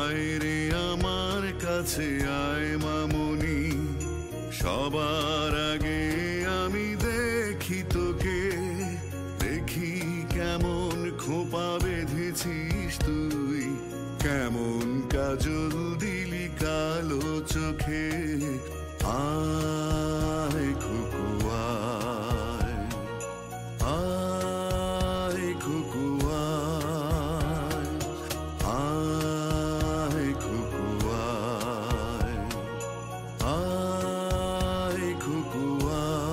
আয় রে আমার কাছে আয় মামনি, সবার আগে আমি দেখি তোকে, দেখি কেমন খোপা বেঁধেছিস তুই, কেমন কাজল দিলি কালো চোখে। আয় খুকু আয়, আয় খুকু আয়, আয় খুকু আয়, আয় খুকু আয়।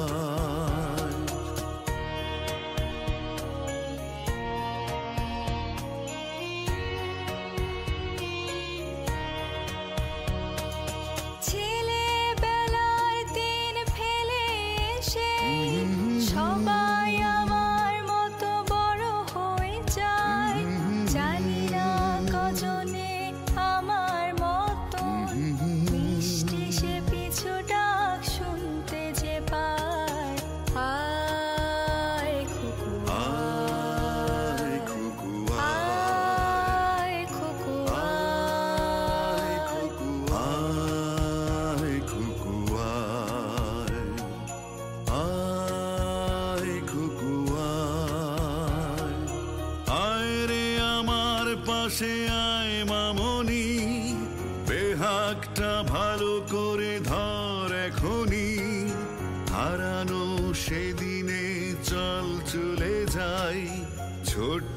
ছেলেবেলায় দিন ফেলে এসে সবাই আমার মতো বড় হয়ে যায়, জানি না কজনে আমার মতো মিষ্টি সে পিছু ডাক শুনতে যে পায়। আয় খুকু আয় খুকু আয়, খুকু আয়, খুকু আয়, খুকু আয়, আয় খুকু আয়। আয় রে আমার পাশে আয় মামনি, বেহাগটা ভালো করে ধর এখনি, হারানো সেদিনে চল চলে যাই, ছোট্ট